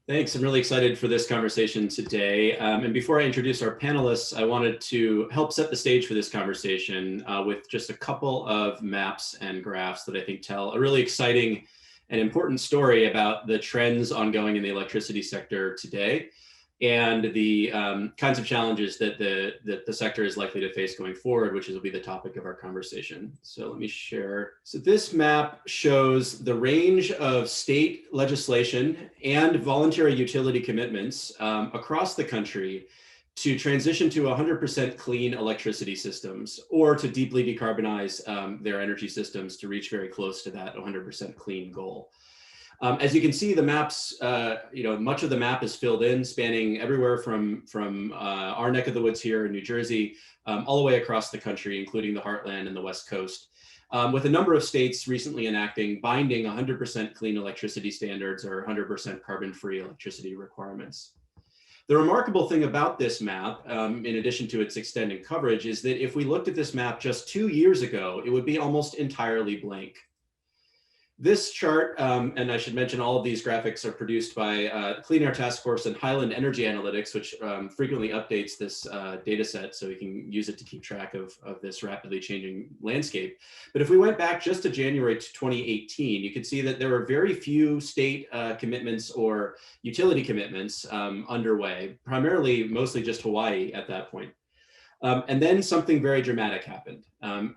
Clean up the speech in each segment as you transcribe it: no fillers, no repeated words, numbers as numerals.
Thanks. I'm really excited for this conversation today. And before I introduce our panelists, I wanted to help set the stage for this conversation with just a couple of maps and graphs that I think tell a really exciting and important story about the trends ongoing in the electricity sector today and the kinds of challenges that the sector is likely to face going forward, which will be the topic of our conversation. So let me share. So this map shows the range of state legislation and voluntary utility commitments across the country to transition to 100% clean electricity systems or to deeply decarbonize their energy systems to reach very close to that 100% clean goal. As you can see, the maps, much of the map is filled in, spanning everywhere from our neck of the woods here in New Jersey, all the way across the country, including the heartland and the West Coast, with a number of states recently enacting binding 100% clean electricity standards or 100% carbon-free electricity requirements. The remarkable thing about this map, in addition to its extending coverage, is that if we looked at this map just 2 years ago, it would be almost entirely blank. This chart, and I should mention all of these graphics are produced by Clean Air Task Force and Highland Energy Analytics, which frequently updates this data set so we can use it to keep track of this rapidly changing landscape. But if we went back just to January 2018, you could see that there were very few state commitments or utility commitments underway, mostly just Hawaii at that point. And then something very dramatic happened.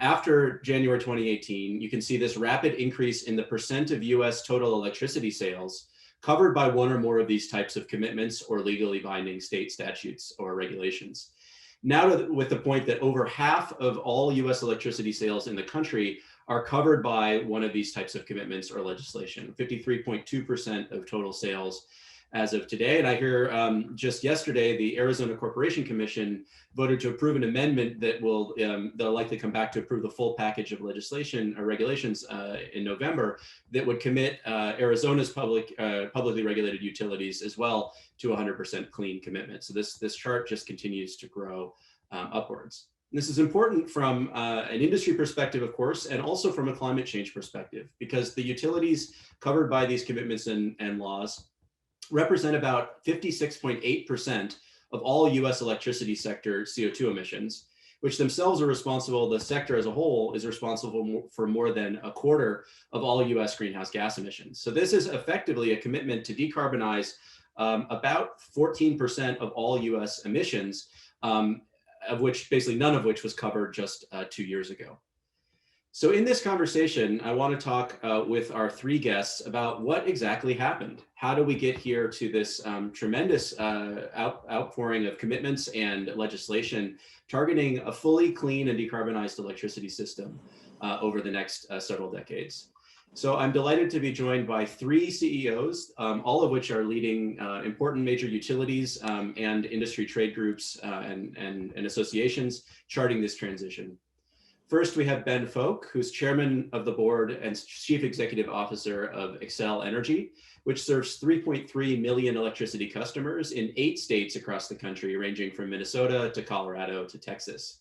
After January 2018, you can see this rapid increase in the percent of US total electricity sales covered by one or more of these types of commitments or legally binding state statutes or regulations. Now with the point that over half of all US electricity sales in the country are covered by one of these types of commitments or legislation, 53.2% of total sales as of today. And I hear just yesterday, the Arizona Corporation Commission voted to approve an amendment that will, they'll likely come back to approve the full package of legislation or regulations in November that would commit Arizona's publicly regulated utilities as well to 100% clean commitment. So this chart just continues to grow upwards. And this is important from an industry perspective, of course, and also from a climate change perspective, because the utilities covered by these commitments and laws represent about 56.8% of all US electricity sector CO2 emissions, which themselves are responsible, the sector as a whole is responsible for more than a quarter of all US greenhouse gas emissions. So this is effectively a commitment to decarbonize about 14% of all US emissions, of which basically none of which was covered just 2 years ago. So in this conversation, I want to talk with our three guests about what exactly happened. How do we get here to this tremendous outpouring of commitments and legislation targeting a fully clean and decarbonized electricity system over the next several decades? So I'm delighted to be joined by three CEOs, all of which are leading important major utilities and industry trade groups and associations charting this transition. First, we have Ben Folk, who's chairman of the board and chief executive officer of Xcel Energy, which serves 3.3 million electricity customers in 8 states across the country, ranging from Minnesota to Colorado to Texas.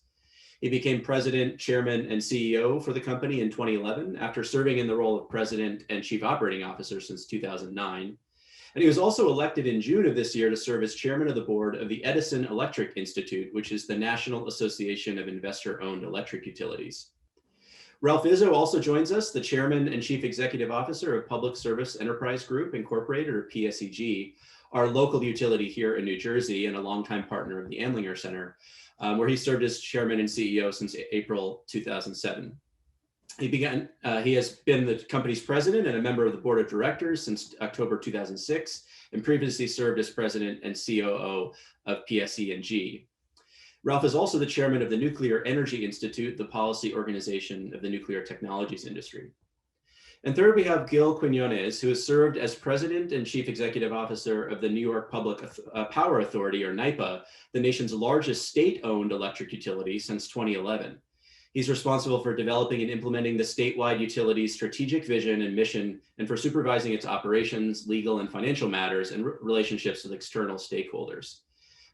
He became president, chairman, and CEO for the company in 2011 after serving in the role of president and chief operating officer since 2009. And he was also elected in June of this year to serve as chairman of the board of the Edison Electric Institute, which is the National Association of Investor-Owned Electric Utilities. Ralph Izzo also joins us, the chairman and chief executive officer of Public Service Enterprise Group, Incorporated, or PSEG, our local utility here in New Jersey and a longtime partner of the Andlinger Center, where he served as chairman and CEO since April 2007. He has been the company's president and a member of the board of directors since October 2006, and previously served as president and COO of PSEG. Ralph is also the chairman of the Nuclear Energy Institute, the policy organization of the nuclear technologies industry. And third, we have Gil Quinones, who has served as president and chief executive officer of the New York Public Power Authority, or NYPA, the nation's largest state-owned electric utility since 2011. He's responsible for developing and implementing the statewide utility's strategic vision and mission, and for supervising its operations, legal and financial matters, and relationships with external stakeholders.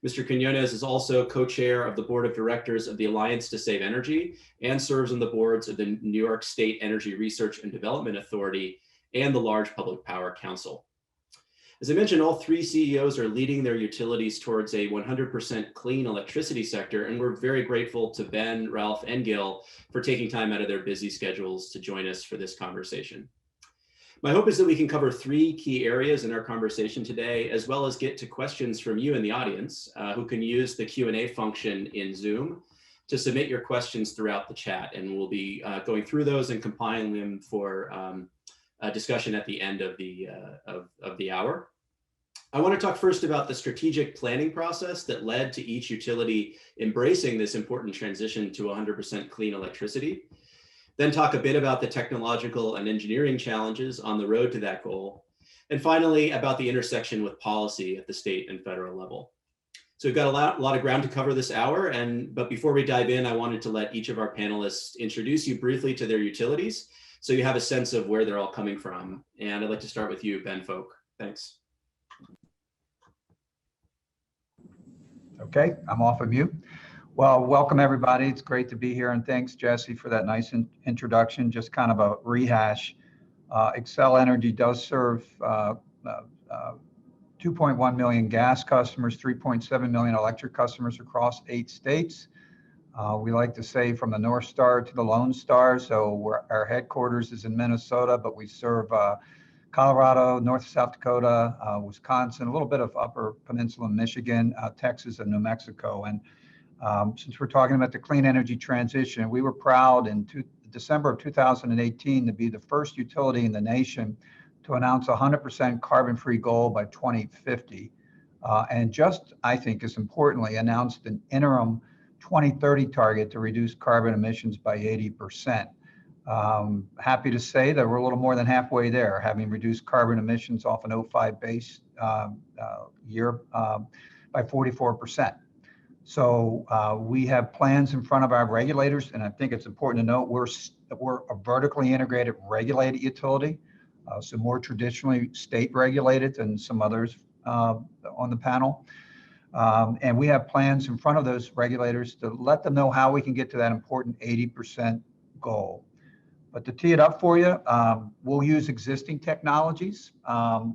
Mr. Quinones is also co-chair of the board of directors of the Alliance to Save Energy and serves on the boards of the New York State Energy Research and Development Authority and the Large Public Power Council. As I mentioned, all three CEOs are leading their utilities towards a 100% clean electricity sector, and we're very grateful to Ben, Ralph, and Gil for taking time out of their busy schedules to join us for this conversation. My hope is that we can cover three key areas in our conversation today, as well as get to questions from you in the audience, who can use the Q&A function in Zoom to submit your questions throughout the chat. And we'll be going through those and compiling them for a discussion at the end of the hour. I want to talk first about the strategic planning process that led to each utility embracing this important transition to 100% clean electricity. Then talk a bit about the technological and engineering challenges on the road to that goal. And finally, about the intersection with policy at the state and federal level. So we've got a lot of ground to cover this hour, but before we dive in, I wanted to let each of our panelists introduce you briefly to their utilities so you have a sense of where they're all coming from. And I'd like to start with you, Ben Folk. Thanks. Okay, I'm off of mute. Well, welcome everybody. It's great to be here, and thanks Jesse for that nice introduction. Just kind of a rehash. Xcel Energy does serve 2.1 million gas customers, 3.7 million electric customers across 8 states. We like to say from the North Star to the Lone Star. So our headquarters is in Minnesota, but we serve Colorado, North South Dakota, Wisconsin, a little bit of Upper Peninsula, Michigan, Texas, and New Mexico. And since we're talking about the clean energy transition, we were proud in December of 2018 to be the first utility in the nation to announce a 100% carbon-free goal by 2050. And just, I think, as importantly, announced an interim 2030 target to reduce carbon emissions by 80%. Happy to say that we're a little more than halfway there, having reduced carbon emissions off an 2005 base year by 44%. So we have plans in front of our regulators, and I think it's important to note we're a vertically integrated regulated utility, so more traditionally state regulated than some others on the panel. And we have plans in front of those regulators to let them know how we can get to that important 80% goal. But to tee it up for you, we'll use existing technologies.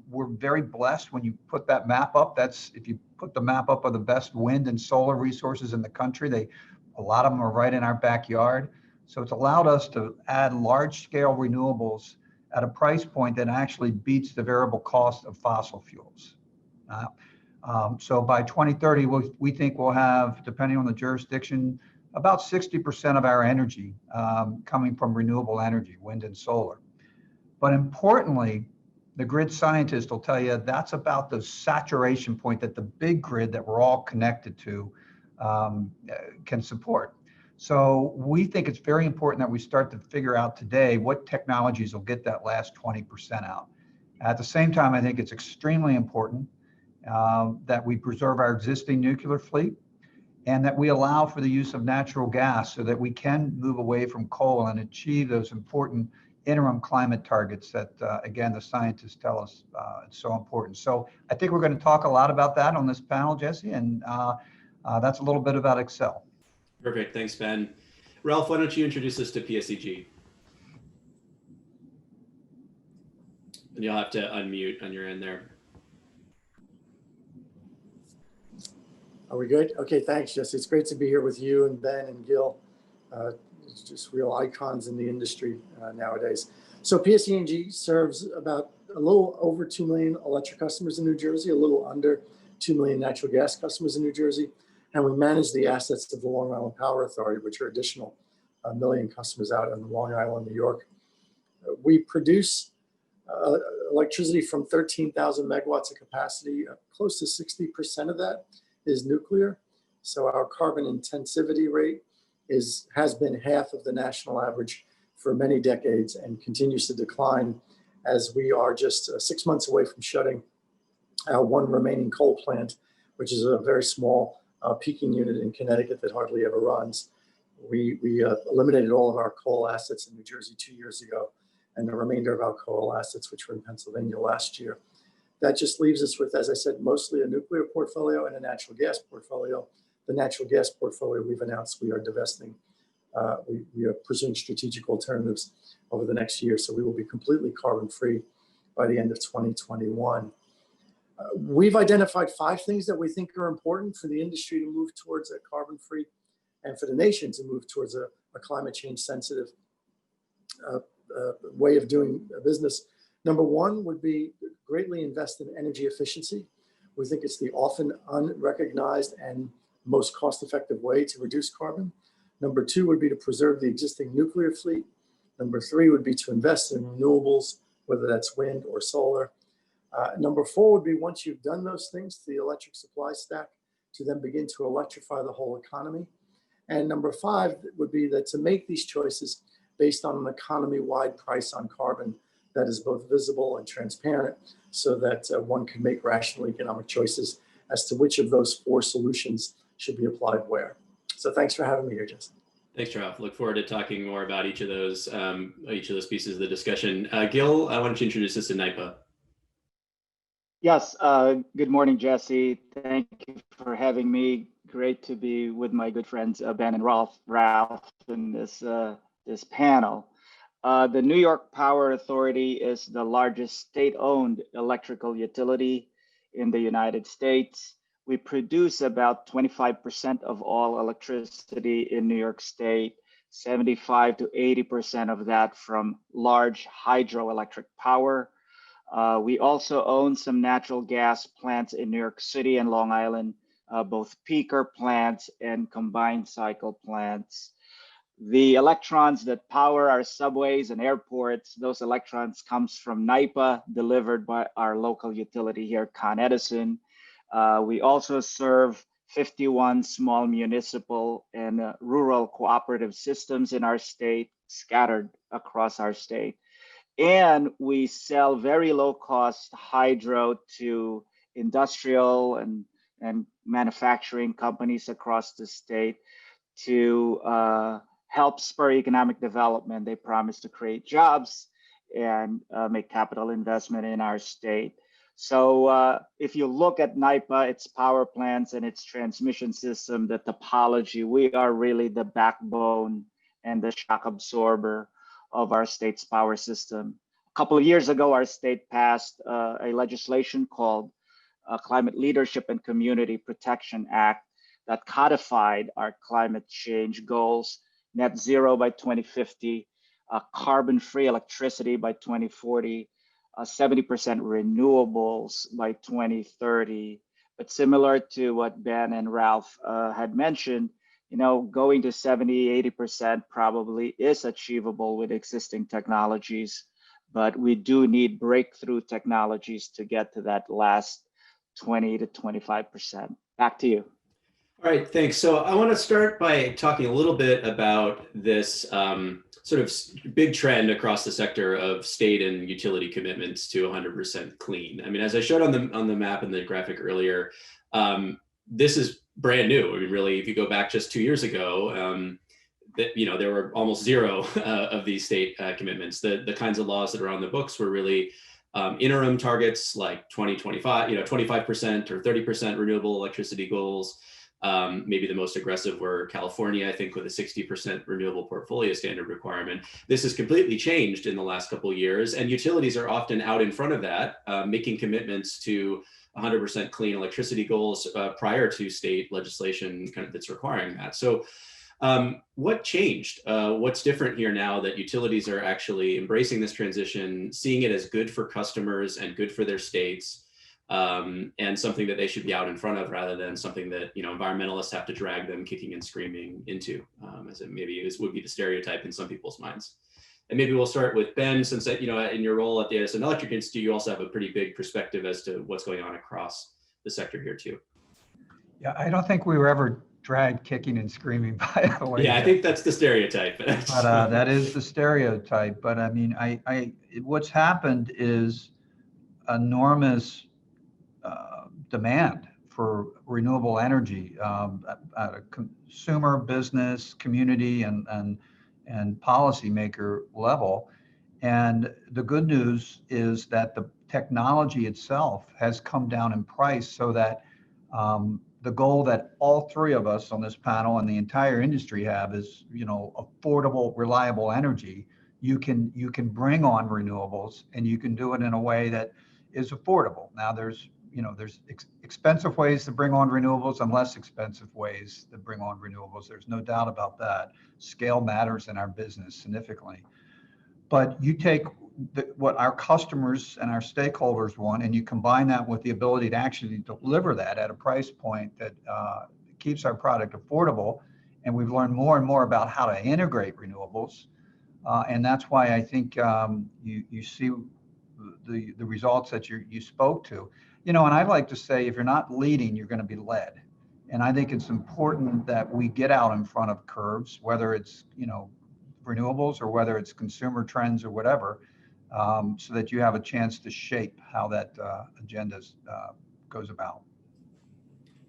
We're very blessed when you put that map up. That's if you put the map up of the best wind and solar resources in the country. A lot of them are right in our backyard. So it's allowed us to add large-scale renewables at a price point that actually beats the variable cost of fossil fuels. So by 2030, we think we'll have, depending on the jurisdiction, about 60% of our energy coming from renewable energy, wind and solar. But importantly, the grid scientist will tell you that's about the saturation point that the big grid that we're all connected to can support. So we think it's very important that we start to figure out today what technologies will get that last 20% out. At the same time, I think it's extremely important that we preserve our existing nuclear fleet and that we allow for the use of natural gas so that we can move away from coal and achieve those important interim climate targets that, again, the scientists tell us it's so important. So I think we're going to talk a lot about that on this panel, Jesse, and that's a little bit about Xcel. Perfect. Thanks, Ben. Ralph, why don't you introduce us to PSEG? And you'll have to unmute on your end there. Are we good? Okay, thanks, Jesse. It's great to be here with you and Ben and Gil. It's just real icons in the industry nowadays. So PSEG serves about a little over 2 million electric customers in New Jersey, a little under 2 million natural gas customers in New Jersey. And we manage the assets of the Long Island Power Authority, which are additional 1 million customers out in Long Island, New York. We produce electricity from 13,000 megawatts of capacity. Close to 60% of that is nuclear. So our carbon intensivity rate has been half of the national average for many decades and continues to decline as we are just 6 months away from shutting our one remaining coal plant, which is a very small peaking unit in Connecticut that hardly ever runs. We eliminated all of our coal assets in New Jersey 2 years ago, and the remainder of our coal assets, which were in Pennsylvania last year. That just leaves us with, as I said, mostly a nuclear portfolio and a natural gas portfolio. The natural gas portfolio we've announced we are divesting. We are pursuing strategic alternatives over the next year, so we will be completely carbon-free by the end of 2021. We've identified 5 things that we think are important for the industry to move towards a carbon-free and for the nation to move towards a climate change sensitive way of doing business. Number 1 would be greatly invest in energy efficiency. We think it's the often unrecognized and most cost-effective way to reduce carbon. Number 2 would be to preserve the existing nuclear fleet. Number 3 would be to invest in renewables, whether that's wind or solar. Number 4 would be, once you've done those things to the electric supply stack, to then begin to electrify the whole economy. And number 5 would be that to make these choices based on an economy-wide price on carbon that is both visible and transparent, so that one can make rational economic choices as to which of those 4 solutions should be applied where. So thanks for having me here, Justin. Thanks, Ralph. Look forward to talking more about each of those pieces of the discussion. Gil, I wanted to introduce us to NYPA. Yes, good morning, Jesse. Thank you for having me. Great to be with my good friends, Ben and Ralph in this panel. The New York Power Authority is the largest state-owned electrical utility in the United States. We produce about 25% of all electricity in New York State, 75 to 80% of that from large hydroelectric power. We also own some natural gas plants in New York City and Long Island, both peaker plants and combined cycle plants. The electrons that power our subways and airports, those electrons comes from NYPA, delivered by our local utility here, Con Edison. We also serve 51 small municipal and rural cooperative systems in our state, scattered across our state. And we sell very low cost hydro to industrial and manufacturing companies across the state to help spur economic development. They promise to create jobs and make capital investment in our state. So if you look at NYPA, its power plants and its transmission system, the topology, we are really the backbone and the shock absorber of our state's power system. A couple of years ago, our state passed a legislation called Climate Leadership and Community Protection Act that codified our climate change goals: net zero by 2050, carbon-free electricity by 2040, 70% renewables by 2030. But similar to what Ben and Ralph had mentioned, going to 70, 80% probably is achievable with existing technologies, but we do need breakthrough technologies to get to that last 20 to 25%. Back to you. All right, thanks. So I want to start by talking a little bit about this sort of big trend across the sector of state and utility commitments to 100% clean. I mean, as I showed on the map and the graphic earlier, this is brand new. I mean, really, if you go back just 2 years ago, there were almost zero of these state commitments. The kinds of laws that are on the books were really interim targets like 2025, 25% or 30% renewable electricity goals. Maybe the most aggressive were California, I think, with a 60% renewable portfolio standard requirement. This has completely changed in the last couple of years, and utilities are often out in front of that, making commitments to 100% clean electricity goals prior to state legislation that's requiring that. So what changed? What's different here now that utilities are actually embracing this transition, seeing it as good for customers and good for their states? And something that they should be out in front of rather than something that environmentalists have to drag them kicking and screaming into, as it maybe would be the stereotype in some people's minds. And maybe we'll start with Ben, since in your role at the Edison Electric Institute, you also have a pretty big perspective as to what's going on across the sector here too. Yeah, I don't think we were ever dragged kicking and screaming, by the way. Yeah, I think that's the stereotype. But that is the stereotype. But I mean, what's happened is enormous demand for renewable energy at a consumer, business, community, and policymaker level. And the good news is that the technology itself has come down in price, so that the goal that all 3 of us on this panel and the entire industry have is, affordable, reliable energy. You can bring on renewables, and you can do it in a way that is affordable. Now there's there's expensive ways to bring on renewables and less expensive ways to bring on renewables. There's no doubt about that. Scale matters in our business significantly. But you take what our customers and our stakeholders want, and you combine that with the ability to actually deliver that at a price point that keeps our product affordable. And we've learned more and more about how to integrate renewables. And that's why I think you see the results that you spoke to. And I'd like to say, if you're not leading, you're going to be led. And I think it's important that we get out in front of curves, whether it's, renewables or whether it's consumer trends or whatever, so that you have a chance to shape how that agenda goes about.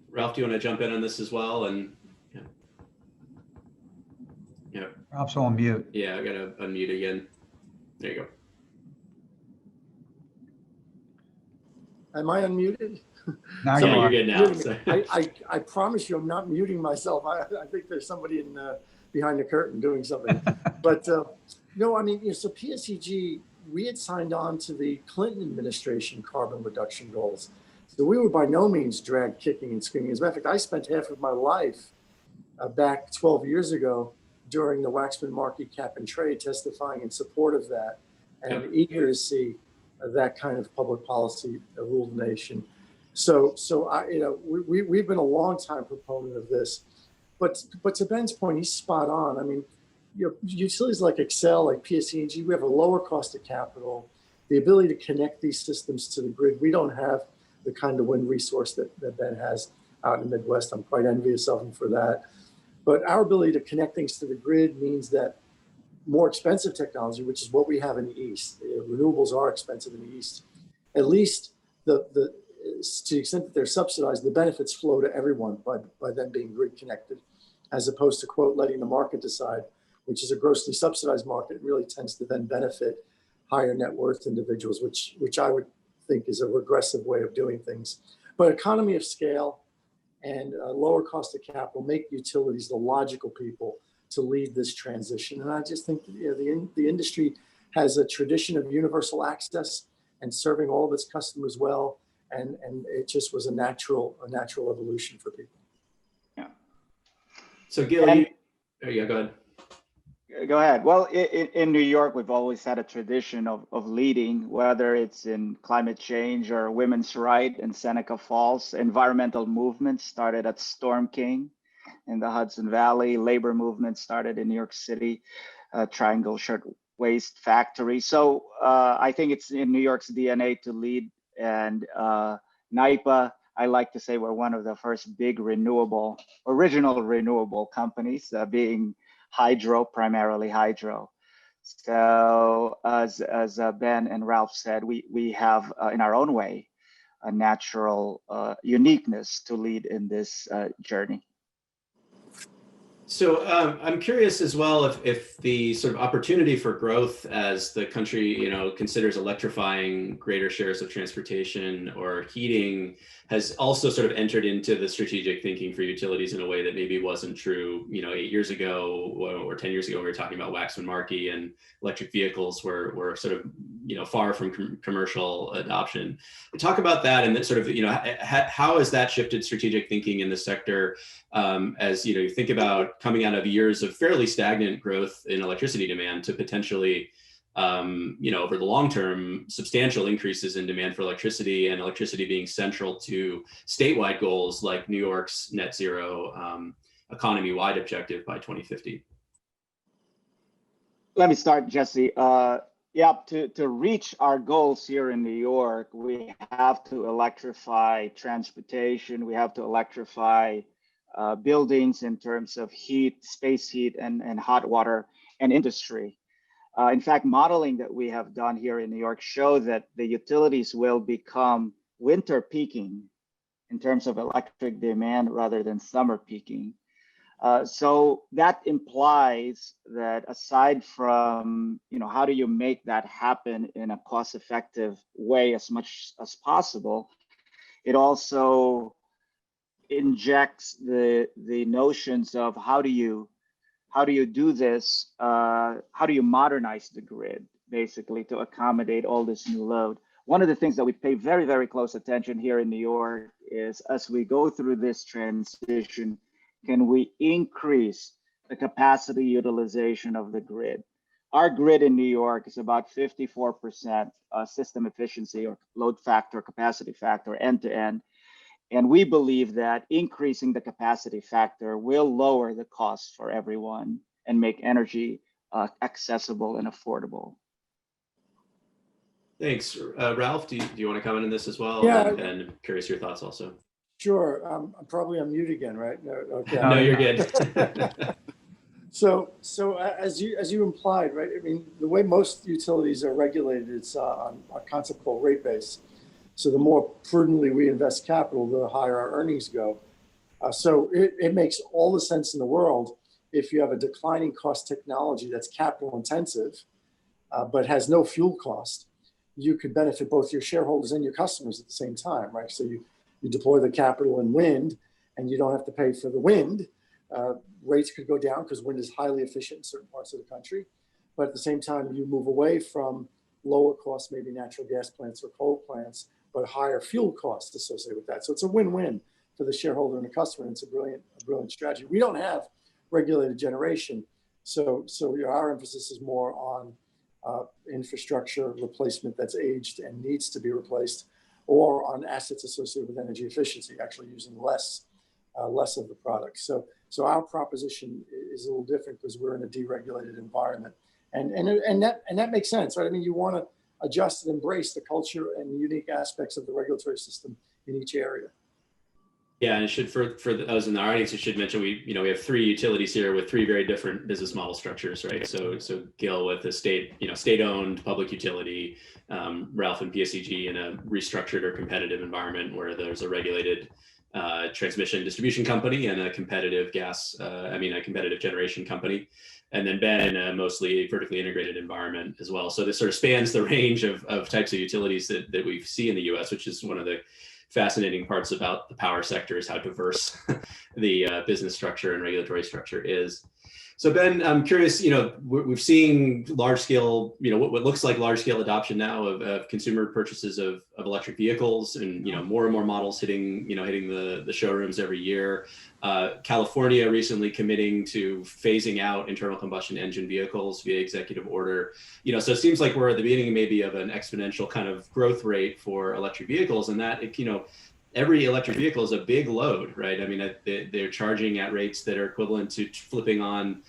Ralph, do you want to jump in on this as well? And yeah. Ralph's on mute. Yeah, I got to unmute again. There you go. Am I unmuted? Now You're good now. So. I promise you I'm not muting myself. I think there's somebody behind the curtain doing something. But no, I mean, so PSEG, we had signed on to the Clinton administration carbon reduction goals. So we were by no means dragged kicking and screaming. As a matter of fact, I spent half of my life back 12 years ago during the Waxman-Markey cap and trade testifying in support of that, and eager to see that kind of public policy rule the nation. So we've been a long time proponent of this, but to Ben's point, he's spot on. I mean, utilities like Excel, like PSEG, we have a lower cost of capital, the ability to connect these systems to the grid. We don't have the kind of wind resource that Ben has out in the Midwest. I'm quite envious of him for that. But our ability to connect things to the grid means that more expensive technology, which is what we have in the East, renewables are expensive in the East, at least to the extent that they're subsidized, the benefits flow to everyone by them being grid connected, as opposed to, quote, letting the market decide, which is a grossly subsidized market. It really tends to then benefit higher net worth individuals, which I would think is a regressive way of doing things. But economy of scale and lower cost of capital make utilities the logical people to lead this transition. And I just think the industry has a tradition of universal access and serving all of its customers well. And it just was a natural evolution for people. Yeah. So Gil, go ahead. Go ahead. Well, in New York, we've always had a tradition of leading, whether it's in climate change or women's rights in Seneca Falls. Environmental movements started at Storm King in the Hudson Valley. Labor movement started in New York City, Triangle Shirtwaist Factory. So I think it's in New York's DNA to lead. And NYPA, I like to say we're one of the first big original renewable companies, being hydro, primarily hydro. So as Ben and Ralph said, we have in our own way a natural uniqueness to lead in this journey. So I'm curious as well if the sort of opportunity for growth as the country, considers electrifying greater shares of transportation or heating has also sort of entered into the strategic thinking for utilities in a way that maybe wasn't true, 8 years ago or 10 years ago. We were talking about Waxman-Markey and electric vehicles were sort of, far from commercial adoption. Talk about that and that sort of, how has that shifted strategic thinking in the sector as you think about coming out of years of fairly stagnant growth in electricity demand to potentially, over the long term, substantial increases in demand for electricity, and electricity being central to statewide goals like New York's net zero economy-wide objective by 2050. Let me start, Jesse. To reach our goals here in New York, we have to electrify transportation. We have to electrify buildings in terms of heat, space heat, and hot water, and industry. In fact, modeling that we have done here in New York show that the utilities will become winter peaking in terms of electric demand rather than summer peaking. So that implies that aside from, how do you make that happen in a cost-effective way as much as possible, it also injects the notions of how do you do this, how do you modernize the grid, basically, to accommodate all this new load. One of the things that we pay very, very close attention here in New York is, as we go through this transition, can we increase the capacity utilization of the grid? Our grid in New York is about 54% system efficiency or load factor, capacity factor, end to end. And we believe that increasing the capacity factor will lower the cost for everyone and make energy accessible and affordable. Thanks. Ralph, do you want to comment on this as well? Yeah. And curious your thoughts also. Sure. I'm probably on mute again, right? No, okay. No, you're good. So as you implied, right? I mean, the way most utilities are regulated is on a concept called rate base. So the more prudently we invest capital, the higher our earnings go. So it makes all the sense in the world if you have a declining cost technology that's capital intensive, but has no fuel cost. You could benefit both your shareholders and your customers at the same time, right? So you deploy the capital in wind, and you don't have to pay for the wind. Rates could go down because wind is highly efficient in certain parts of the country. But at the same time, you move away from lower cost, maybe natural gas plants or coal plants, but higher fuel costs associated with that. So it's a win-win for the shareholder and the customer. And it's a brilliant strategy. We don't have regulated generation. So our emphasis is more on infrastructure replacement that's aged and needs to be replaced, or on assets associated with energy efficiency, actually using less of the product. So our proposition is a little different because we're in a deregulated environment, and that makes sense, right? I mean, you want to adjust and embrace the culture and the unique aspects of the regulatory system in each area. Yeah, and for those in the audience, I should mention we have three utilities here with three very different business model structures, right? So Gil with the state-owned public utility, Ralph and PSEG in a restructured or competitive environment where there's a regulated transmission distribution company and a competitive competitive generation company, and then Ben in a mostly vertically integrated environment as well. So this sort of spans the range of types of utilities that we see in the U.S., which is one of the fascinating parts about the power sector, is how diverse the business structure and regulatory structure is. So Ben, I'm curious, we've seen large scale, what looks like large scale adoption now of consumer purchases of electric vehicles, and more and more models hitting the showrooms every year. California recently committing to phasing out internal combustion engine vehicles via executive order. So it seems like we're at the beginning maybe of an exponential kind of growth rate for electric vehicles, and that every electric vehicle is a big load, right? I mean, they're charging at rates that are equivalent to flipping on,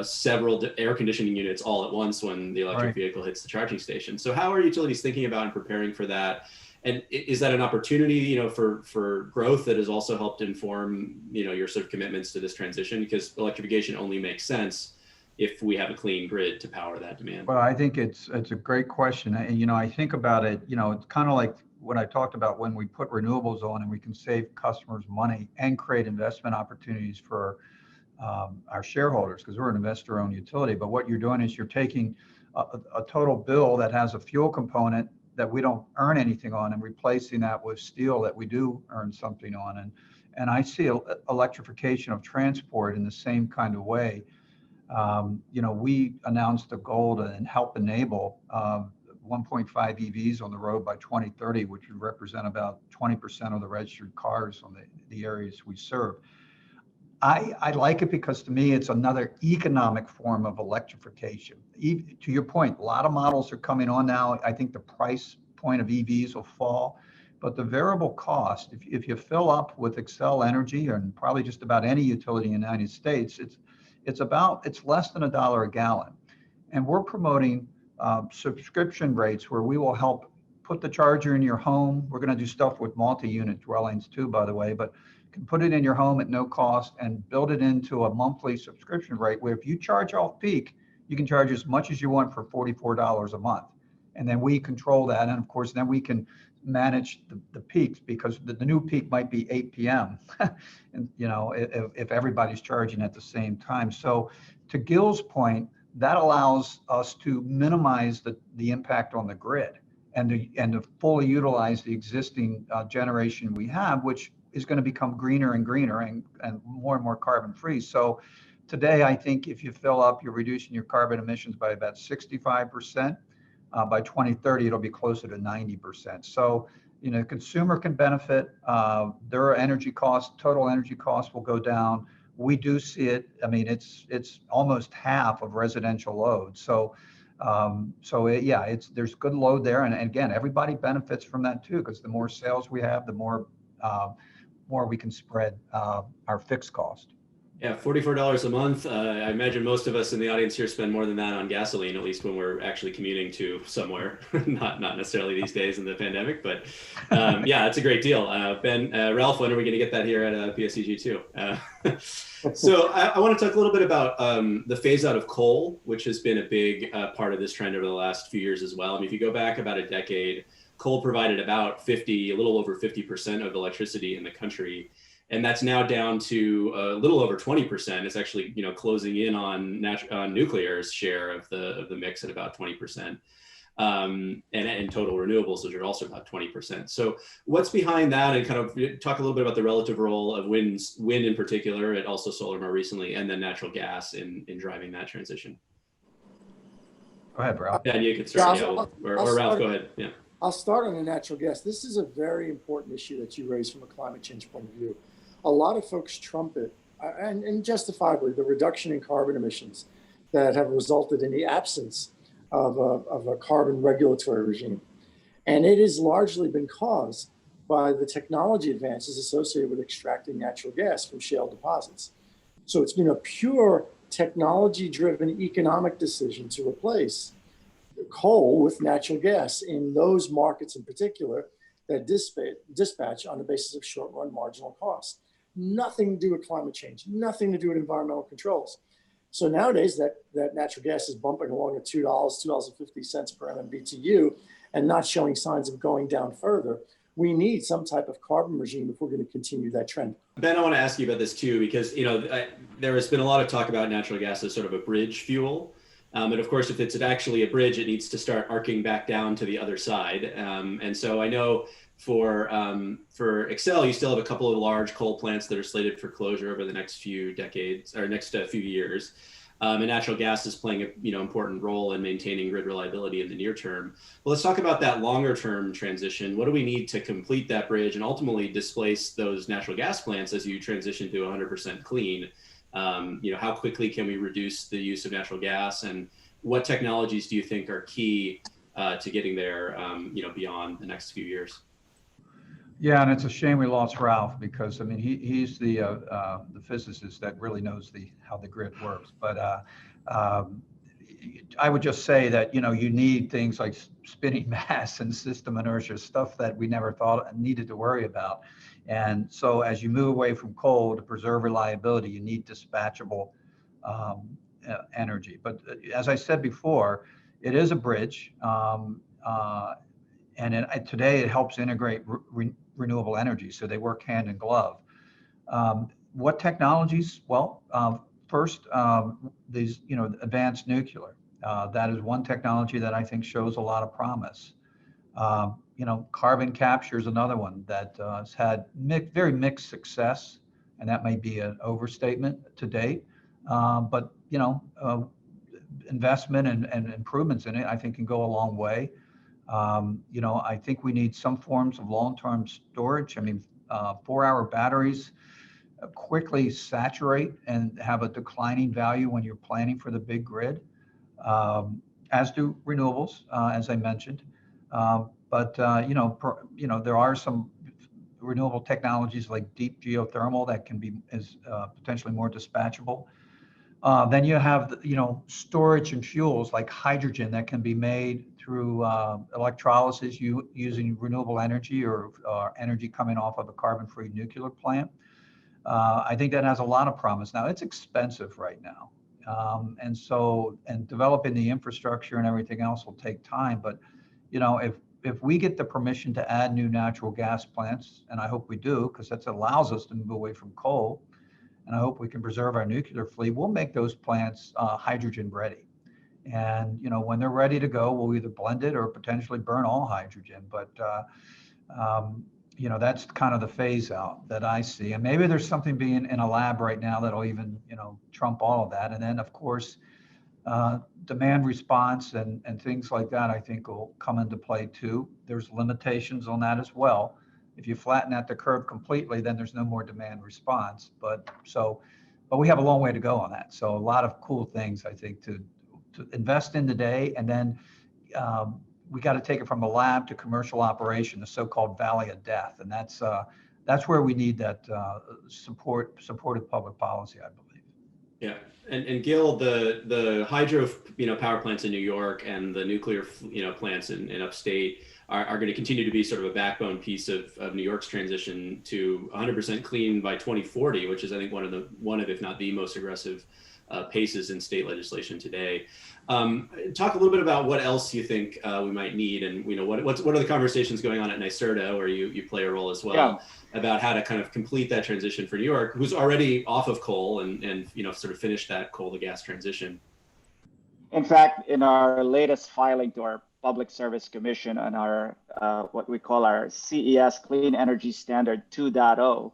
several air conditioning units all at once when the electric vehicle hits the charging station. So how are utilities thinking about and preparing for that? And is that an opportunity, for growth that has also helped inform, your sort of commitments to this transition? Because electrification only makes sense if we have a clean grid to power that demand. Well, I think it's a great question. And, I think about it, it's kind of like what I talked about when we put renewables on, and we can save customers money and create investment opportunities for our shareholders, because we're an investor-owned utility. But what you're doing is you're taking a total bill that has a fuel component that we don't earn anything on, and replacing that with steel that we do earn something on. And I see electrification of transport in the same kind of way. We announced a goal to help enable 1.5 EVs on the road by 2030, which would represent about 20% of the registered cars on the areas we serve. I like it because, to me, it's another economic form of electrification. To your point, a lot of models are coming on now. I think the price point of EVs will fall, but the variable cost, if you fill up with Xcel Energy, and probably just about any utility in the United States, it's less than $1 a gallon. And we're promoting subscription rates where we will help put the charger in your home. We're going to do stuff with multi-unit dwellings too, by the way, but can put it in your home at no cost and build it into a monthly subscription rate where if you charge off peak, you can charge as much as you want for $44 a month. And then we control that. And of course, then we can manage the peaks, because the new peak might be 8 p.m. and if everybody's charging at the same time. So to Gil's point, that allows us to minimize the impact on the grid and to fully utilize the existing generation we have, which is going to become greener and greener and more carbon free. So today, I think if you fill up, you're reducing your carbon emissions by about 65%. By 2030, it'll be closer to 90%. So, the consumer can benefit. Their energy costs, total energy costs will go down. We do see it. I mean, it's almost half of residential load. So, there's good load there. And again, everybody benefits from that too, because the more sales we have, the more we can spread our fixed cost. Yeah, $44 a month. I imagine most of us in the audience here spend more than that on gasoline, at least when we're actually commuting to somewhere. not necessarily these days in the pandemic, but yeah, that's a great deal. Ben, Ralph, when are we going to get that here at PSEG too? So I want to talk a little bit about the phase out of coal, which has been a big part of this trend over the last few years as well. I mean, if you go back about a decade, coal provided about a little over 50% of electricity in the country. And that's now down to a little over 20%. It's actually, closing in on nuclear's share of the mix at about 20%. And total renewables, which are also about 20%. So what's behind that, and kind of talk a little bit about the relative role of wind in particular, and also solar more recently, and then natural gas in driving that transition. Go ahead, Ralph. Yeah, you could start. Or Ralph, go ahead. Yeah. I'll start on the natural gas. This is a very important issue that you raised from a climate change point of view. A lot of folks trumpet, and justifiably, the reduction in carbon emissions that have resulted in the absence of a carbon regulatory regime. And it has largely been caused by the technology advances associated with extracting natural gas from shale deposits. So it's been a pure technology-driven economic decision to replace coal with natural gas in those markets in particular that dispatch on the basis of short-run marginal cost. Nothing to do with climate change, nothing to do with environmental controls. So nowadays that natural gas is bumping along at $2.50 per MMBTU and not showing signs of going down further. We need some type of carbon regime if we're going to continue that trend. Ben, I want to ask you about this too, because there has been a lot of talk about natural gas as sort of a bridge fuel. And of course, if it's actually a bridge, it needs to start arcing back down to the other side. And so I know for Xcel, you still have a couple of large coal plants that are slated for closure over the next few decades or next few years. And natural gas is playing a important role in maintaining grid reliability in the near term. Well, let's talk about that longer term transition. What do we need to complete that bridge and ultimately displace those natural gas plants as you transition to 100% clean? How quickly can we reduce the use of natural gas, and what technologies do you think are key to getting there, beyond the next few years? Yeah, and it's a shame we lost Ralph, because I mean he's the physicist that really knows how the grid works. But I would just say that you need things like spinning mass and system inertia, stuff that we never thought needed to worry about. And so as you move away from coal to preserve reliability, you need dispatchable energy. But as I said before, it is a bridge. And today it helps integrate renewable energy, so they work hand in glove. What technologies? Well, first, these advanced nuclear. That is one technology that I think shows a lot of promise. Carbon capture is another one that has had very mixed success, and that may be an overstatement to date. But investment and improvements in it, I think, can go a long way. I think we need some forms of long-term storage. I mean, 4-hour batteries quickly saturate and have a declining value when you're planning for the big grid, as do renewables, as I mentioned. But there are some renewable technologies like deep geothermal that can be potentially more dispatchable. Then you have storage and fuels like hydrogen that can be made through electrolysis using renewable energy or energy coming off of a carbon-free nuclear plant. I think that has a lot of promise. Now, it's expensive right now. And developing the infrastructure and everything else will take time. But if we get the permission to add new natural gas plants, and I hope we do, because that allows us to move away from coal, and I hope we can preserve our nuclear fleet, we'll make those plants hydrogen ready. And when they're ready to go, we'll either blend it or potentially burn all hydrogen. But that's kind of the phase out that I see. And maybe there's something being in a lab right now that'll even trump all of that. And then of course, Demand response and things like that, I think, will come into play too. There's limitations on that as well. If you flatten out the curve completely, then there's no more demand response. But we have a long way to go on that. So a lot of cool things, I think, to invest in today, and then we got to take it from the lab to commercial operation, the so-called valley of death, and that's where we need that supportive public policy, I believe. Yeah, and Gil, the hydro power plants in New York and the nuclear plants in upstate are going to continue to be sort of a backbone piece of New York's transition to 100% clean by 2040, which is, I think, one of if not the most aggressive paces in state legislation today. Talk a little bit about what else you think we might need, and what are the conversations going on at NYSERDA, where you play a role as well, about how to kind of complete that transition for New York, who's already off of coal and sort of finished that coal to gas transition. In fact, in our latest filing to our Public Service Commission on our what we call our CES Clean Energy Standard 2.0,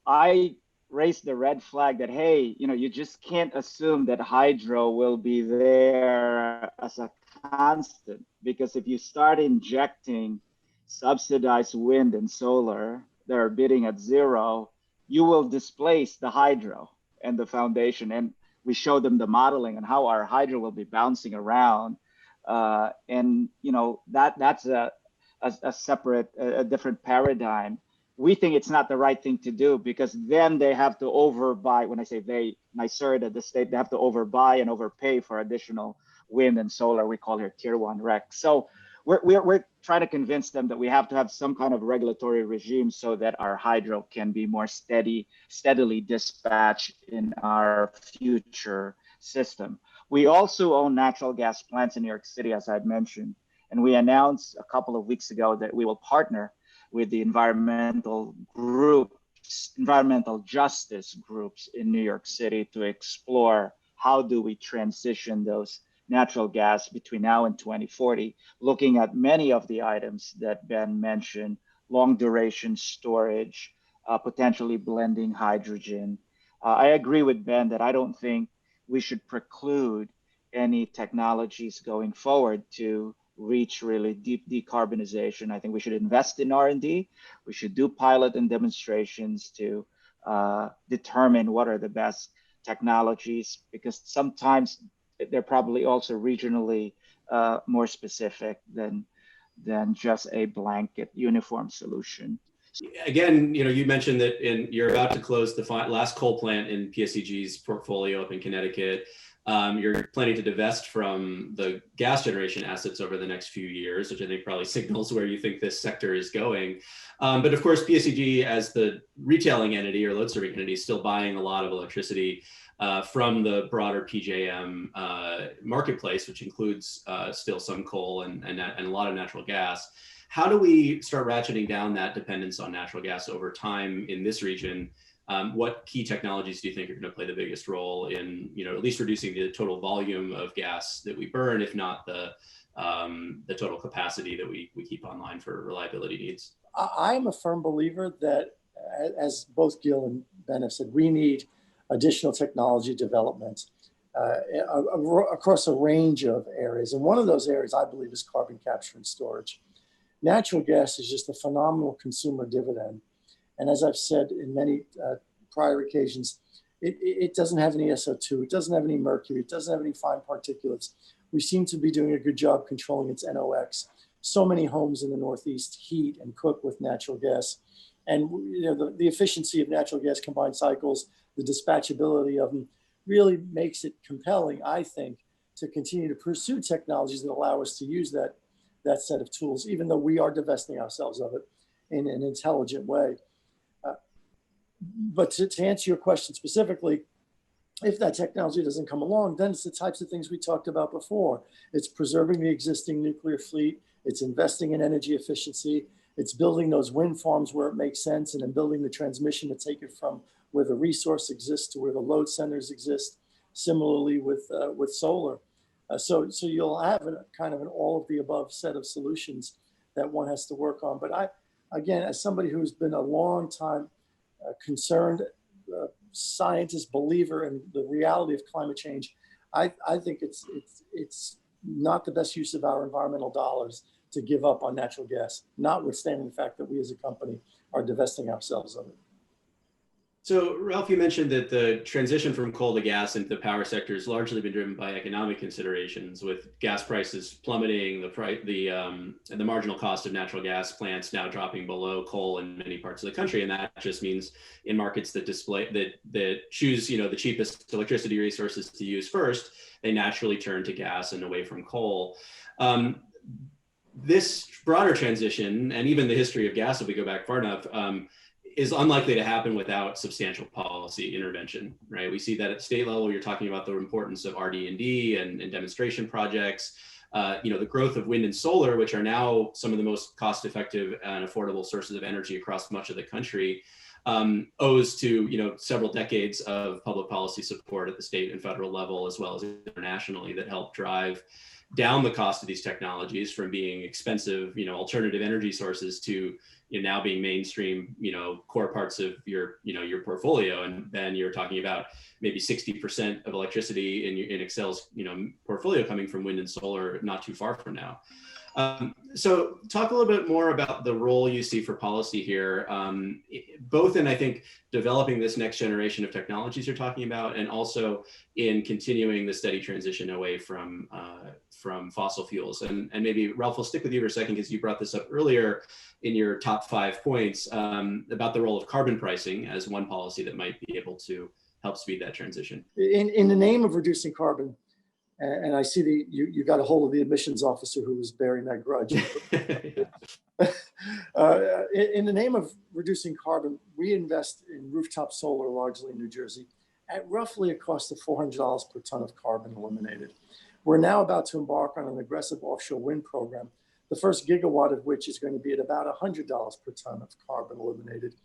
I raised the red flag that, hey, you just can't assume that hydro will be there as a constant, because if you start injecting subsidized wind and solar that are bidding at zero, you will displace the hydro and the foundation. And we show them the modeling and how our hydro will be bouncing around. And that's a separate, a different paradigm. We think it's not the right thing to do, because then they have to overbuy. When I say they, NYSERDA, the state, they have to overbuy and overpay for additional wind and solar. We call it tier one rec. So we're trying to convince them that we have to have some kind of regulatory regime so that our hydro can be more steadily dispatched in our future system. We also own natural gas plants in New York City, as I'd mentioned, and we announced a couple of weeks ago that we will partner with the environmental justice groups in New York City to explore how do we transition those natural gas between now and 2040, looking at many of the items that Ben mentioned: long duration storage, potentially blending hydrogen. I agree with Ben that I don't think we should preclude any technologies going forward to reach really deep decarbonization. I think we should invest in R&D. We should do pilot and demonstrations to determine what are the best technologies, because sometimes they're probably also regionally more specific than just a blanket uniform solution. Again, you mentioned that you're about to close the last coal plant in PSEG's portfolio up in Connecticut. You're planning to divest from the gas generation assets over the next few years, which I think probably signals where you think this sector is going. But of course, PSEG, as the retailing entity or load serving entity, is still buying a lot of electricity from the broader PJM marketplace, which includes still some coal and a lot of natural gas. How do we start ratcheting down that dependence on natural gas over time in this region? What key technologies do you think are going to play the biggest role in, at least reducing the total volume of gas that we burn, if not the total capacity that we keep online for reliability needs? I'm a firm believer that, as both Gil and Ben have said, we need additional technology development across a range of areas. And one of those areas, I believe, is carbon capture and storage. Natural gas is just a phenomenal consumer dividend. And as I've said in many prior occasions, it doesn't have any SO2, it doesn't have any mercury, it doesn't have any fine particulates. We seem to be doing a good job controlling its NOx. So many homes in the Northeast heat and cook with natural gas. And the efficiency of natural gas combined cycles, the dispatchability of them really makes it compelling, I think, to continue to pursue technologies that allow us to use that set of tools, even though we are divesting ourselves of it in an intelligent way. But to answer your question specifically, if that technology doesn't come along, then it's the types of things we talked about before. It's preserving the existing nuclear fleet. It's investing in energy efficiency. It's building those wind farms where it makes sense, and then building the transmission to take it from where the resource exists to where the load centers exist. Similarly with solar. So you'll have kind of an all of the above set of solutions that one has to work on. But again, as somebody who's been a long time concerned scientist, believer in the reality of climate change, I think it's not the best use of our environmental dollars to give up on natural gas, notwithstanding the fact that we as a company are divesting ourselves of it. So, Ralph, you mentioned that the transition from coal to gas into the power sector has largely been driven by economic considerations, with gas prices plummeting, the marginal cost of natural gas plants now dropping below coal in many parts of the country, and that just means in markets that choose the cheapest electricity resources to use first, they naturally turn to gas and away from coal. This broader transition, and even the history of gas, if we go back far enough, is unlikely to happen without substantial policy intervention, right? We see that at state level. You're talking about the importance of RD&D and demonstration projects. The growth of wind and solar, which are now some of the most cost-effective and affordable sources of energy across much of the country, owes to several decades of public policy support at the state and federal level, as well as internationally, that help drive down the cost of these technologies from being expensive, alternative energy sources to now being mainstream, core parts of your portfolio. And then you're talking about maybe 60% of electricity in Excel's, portfolio coming from wind and solar not too far from now. So talk a little bit more about the role you see for policy here, both in, I think, developing this next generation of technologies you're talking about, and also in continuing the steady transition away from fossil fuels. And maybe, Ralph, we'll stick with you for a second, because you brought this up earlier in your top 5 points about the role of carbon pricing as one policy that might be able to help speed that transition. In the name of reducing carbon, and I see you got a hold of the admissions officer who was bearing that grudge. In the name of reducing carbon, we invest in rooftop solar largely in New Jersey at roughly a cost of $400 per ton of carbon eliminated. We're now about to embark on an aggressive offshore wind program, the first gigawatt of which is going to be at about $100 per ton of carbon eliminated.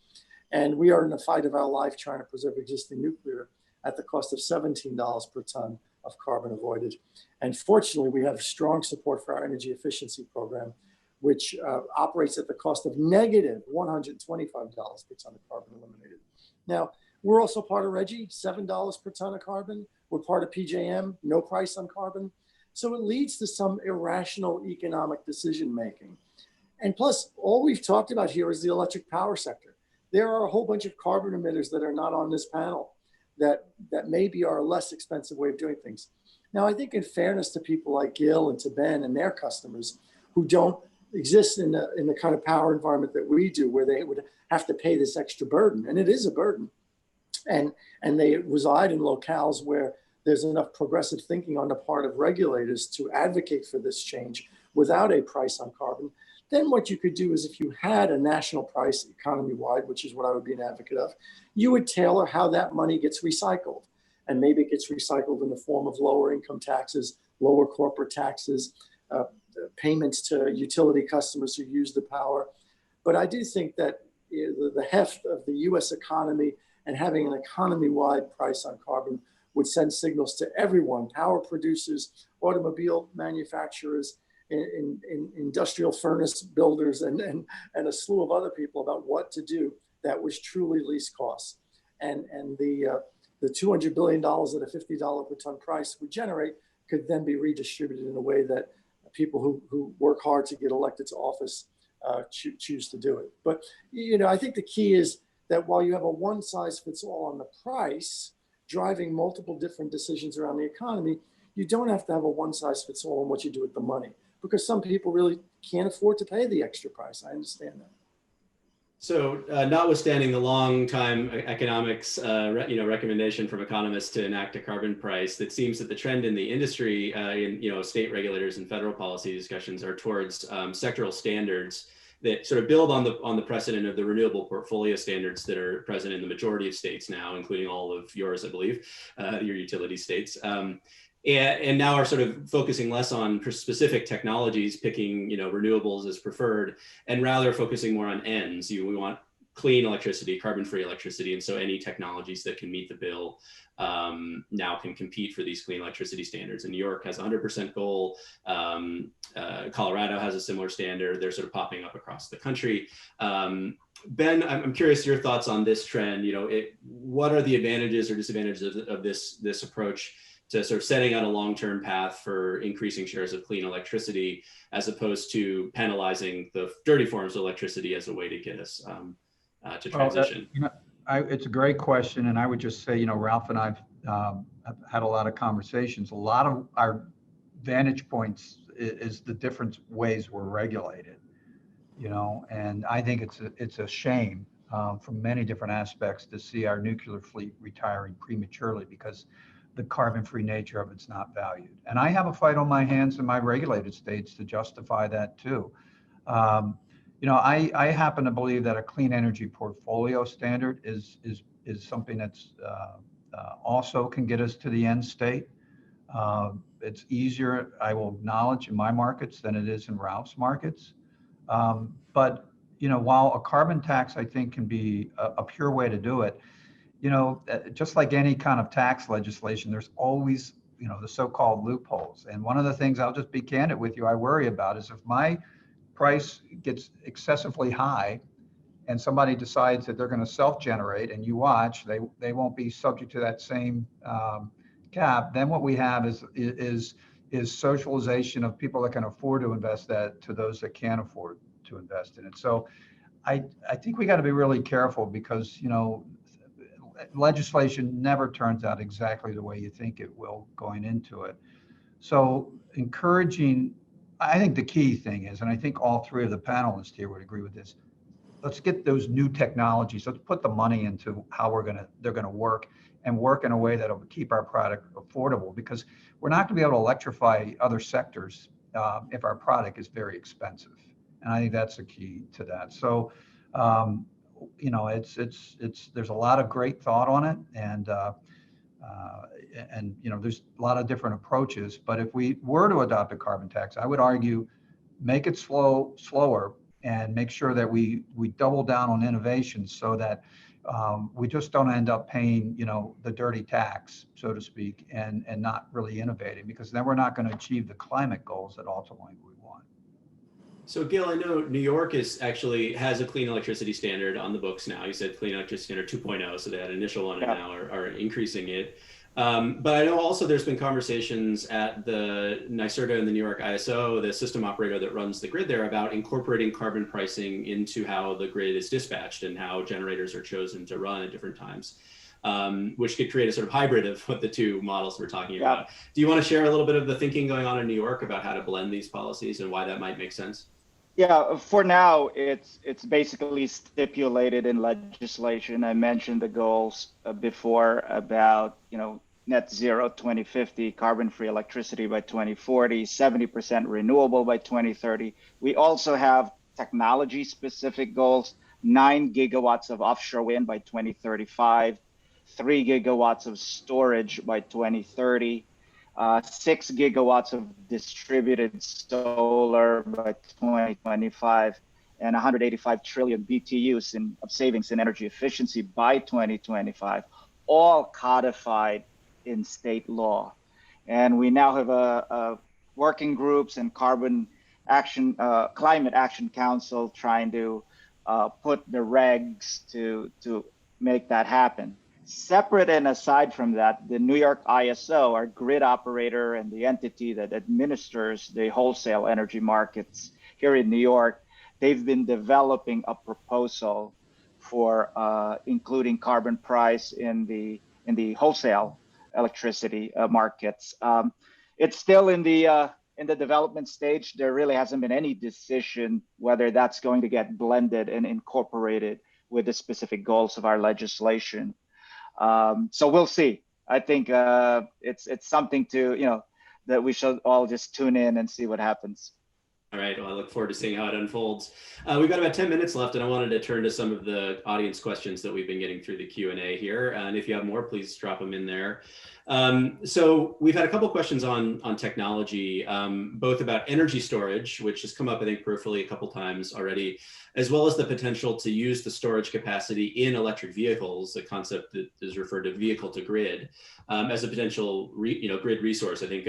And we are in the fight of our life trying to preserve existing nuclear at the cost of $17 per ton of carbon avoided. And fortunately, we have strong support for our energy efficiency program, which operates at the cost of negative $125 per ton of carbon eliminated. Now, we're also part of RGGI, $7 per ton of carbon. We're part of PJM, no price on carbon. So it leads to some irrational economic decision making. And plus, all we've talked about here is the electric power sector. There are a whole bunch of carbon emitters that are not on this panel that maybe are a less expensive way of doing things. Now, I think in fairness to people like Gil and to Ben and their customers who don't exist in the kind of power environment that we do, where they would have to pay this extra burden, and it is a burden, and they reside in locales where there's enough progressive thinking on the part of regulators to advocate for this change without a price on carbon, then what you could do is, if you had a national price economy-wide, which is what I would be an advocate of, you would tailor how that money gets recycled. And maybe it gets recycled in the form of lower income taxes, lower corporate taxes, payments to utility customers who use the power. But I do think that the heft of the US economy and having an economy-wide price on carbon would send signals to everyone, power producers, automobile manufacturers, in industrial furnace builders, and a slew of other people about what to do that was truly least cost. And the $200 billion at a $50 per ton price would generate could then be redistributed in a way that people who work hard to get elected to office choose to do it. But I think the key is that while you have a one size fits all on the price, driving multiple different decisions around the economy, you don't have to have a one size fits all on what you do with the money, because some people really can't afford to pay the extra price. I understand that. So, notwithstanding the long-time economics, recommendation from economists to enact a carbon price, it seems that the trend in the industry, in state regulators and federal policy discussions, are towards sectoral standards that sort of build on the precedent of the renewable portfolio standards that are present in the majority of states now, including all of yours, I believe, your utility states. And now are sort of focusing less on specific technologies, picking renewables as preferred, and rather focusing more on ends. We want clean electricity, carbon-free electricity, and so any technologies that can meet the bill now can compete for these clean electricity standards. And New York has a 100% goal. Colorado has a similar standard. They're sort of popping up across the country. Ben, I'm curious your thoughts on this trend. What are the advantages or disadvantages of this approach to sort of setting out a long-term path for increasing shares of clean electricity, as opposed to penalizing the dirty forms of electricity as a way to get us to transition? It's a great question, and I would just say, Ralph and I've have had a lot of conversations. A lot of our vantage points is the different ways we're regulated, and I think it's a shame from many different aspects to see our nuclear fleet retiring prematurely because the carbon-free nature of it's not valued. And I have a fight on my hands in my regulated states to justify that too. I happen to believe that a clean energy portfolio standard is something that's also can get us to the end state. It's easier, I will acknowledge, in my markets than it is in Ralph's markets. But while a carbon tax, I think, can be a pure way to do it, just like any kind of tax legislation, there's always, the so-called loopholes. And one of the things, I'll just be candid with you, I worry about is if my price gets excessively high and somebody decides that they're going to self-generate, and you watch, they won't be subject to that same cap, then what we have is socialization of people that can afford to invest that to those that can't afford to invest in it. So I think we got to be really careful because, legislation never turns out exactly the way you think it will going into it. So encouraging, I think the key thing is, and I think all three of the panelists here would agree with this, let's get those new technologies, let's put the money into how they're gonna work and work in a way that'll keep our product affordable, because we're not gonna be able to electrify other sectors if our product is very expensive. And I think that's the key to that. So, there's a lot of great thought on it, and there's a lot of different approaches. But if we were to adopt a carbon tax, I would argue make it slower and make sure that we double down on innovation so that we just don't end up paying the dirty tax, so to speak, and not really innovating, because then we're not going to achieve the climate goals that ultimately we want. So Gil, I know New York has a clean electricity standard on the books now. You said clean electricity standard 2.0, so they had an initial one and now are increasing it. But I know also there's been conversations at the NYSERDA and the New York ISO, the system operator that runs the grid there, about incorporating carbon pricing into how the grid is dispatched and how generators are chosen to run at different times, which could create a sort of hybrid of what the two models we're talking about. Do you want to share a little bit of the thinking going on in New York about how to blend these policies and why that might make sense? Yeah, for now, it's basically stipulated in legislation. I mentioned the goals before about, net zero 2050, carbon-free electricity by 2040, 70% renewable by 2030. We also have technology-specific goals, 9 gigawatts of offshore wind by 2035, 3 gigawatts of storage by 2030, 6 gigawatts of distributed solar by 2025, and 185 trillion BTUs of savings in energy efficiency by 2025, all codified in state law. And we now have working groups and climate action council trying to put the regs to make that happen. Separate and aside from that, the New York ISO, our grid operator and the entity that administers the wholesale energy markets here in New York, they've been developing a proposal for including carbon price in the wholesale electricity markets. It's still in the development stage. There really hasn't been any decision whether that's going to get blended and incorporated with the specific goals of our legislation. So we'll see. I think it's something to, that we should all just tune in and see what happens. All right, well, I look forward to seeing how it unfolds. We've got about 10 minutes left, and I wanted to turn to some of the audience questions that we've been getting through the Q&A here. And if you have more, please drop them in there. So we've had a couple questions on technology, both about energy storage, which has come up, I think, peripherally a couple times already, as well as the potential to use the storage capacity in electric vehicles, a concept that is referred to vehicle to grid, as a potential grid resource. I think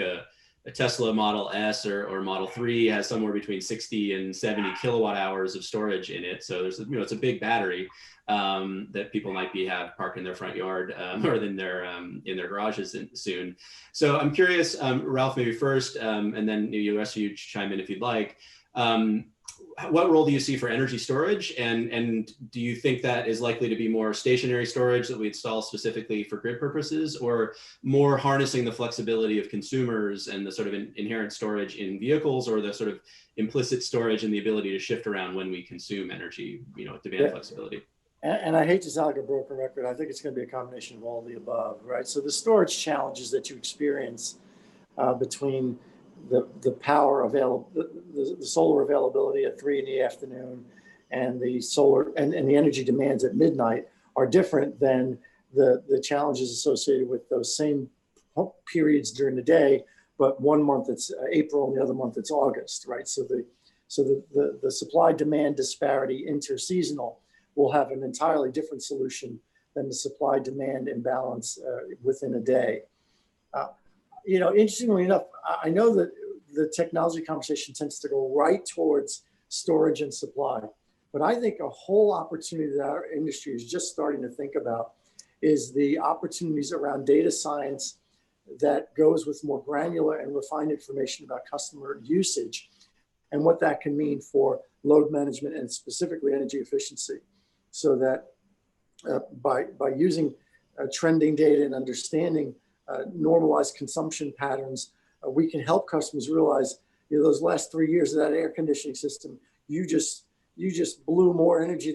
a Tesla Model S or Model 3 has somewhere between 60 and 70 kilowatt hours of storage in it. So there's, it's a big battery that people might have parked in their front yard or in their garages soon. So I'm curious, Ralph, maybe first, and then maybe the rest of you chime in if you'd like. What role do you see for energy storage, and do you think that is likely to be more stationary storage that we install specifically for grid purposes, or more harnessing the flexibility of consumers and the sort of inherent storage in vehicles, or the sort of implicit storage and the ability to shift around when we consume energy, demand flexibility? And I hate to sound like a broken record. I think it's going to be a combination of all the above, right? So the storage challenges that you experience between the power available, the solar availability at 3 in the afternoon, and the solar and the energy demands at midnight are different than the challenges associated with those same periods during the day, but one month it's April and the other month it's August, right? So the supply demand disparity interseasonal will have an entirely different solution than the supply demand imbalance within a day. Interestingly enough, I know that the technology conversation tends to go right towards storage and supply, but I think a whole opportunity that our industry is just starting to think about is the opportunities around data science that goes with more granular and refined information about customer usage and what that can mean for load management and specifically energy efficiency. So that by using trending data and understanding normalized consumption patterns, we can help customers realize, those last 3 years of that air conditioning system, you just blew more energy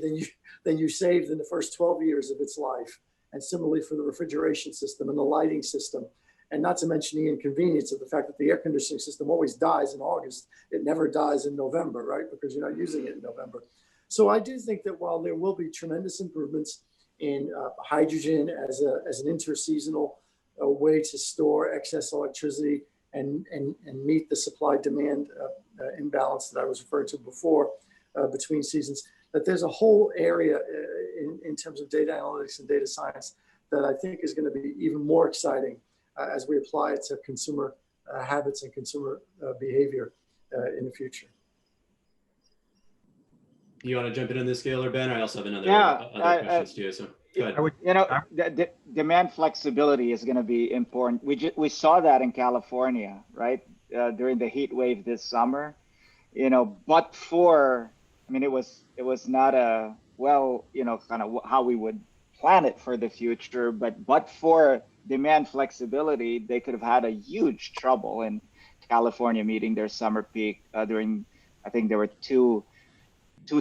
than you saved in the first 12 years of its life. And similarly for the refrigeration system and the lighting system, and not to mention the inconvenience of the fact that the air conditioning system always dies in August. It never dies in November, right? Because you're not using it in November. So I do think that while there will be tremendous improvements in hydrogen as an interseasonal way to store excess electricity and meet the supply-demand imbalance that I was referring to before between seasons, that there's a whole area in terms of data analytics and data science that I think is going to be even more exciting as we apply it to consumer habits and consumer behavior in the future. You want to jump in on this, Gail or Ben? I also have other questions too. So go ahead. Demand flexibility is going to be important. We saw that in California, right, during the heat wave this summer. But for, it was not a kind of how we would plan it for the future. But for demand flexibility, they could have had a huge trouble in California meeting their summer peak during. I think there were two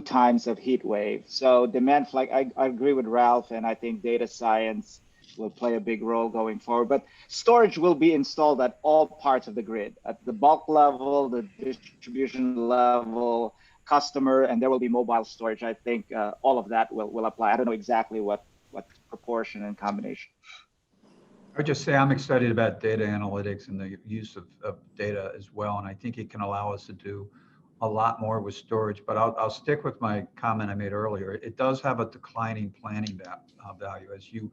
times of heat wave. So demand I agree with Ralph, and I think data science will play a big role going forward. But storage will be installed at all parts of the grid, at the bulk level, the distribution level, customer, and there will be mobile storage. I think all of that will apply. I don't know exactly what proportion and combination. I would just say I'm excited about data analytics and the use of data as well. And I think it can allow us to do a lot more with storage, but I'll stick with my comment I made earlier. It does have a declining planning value as you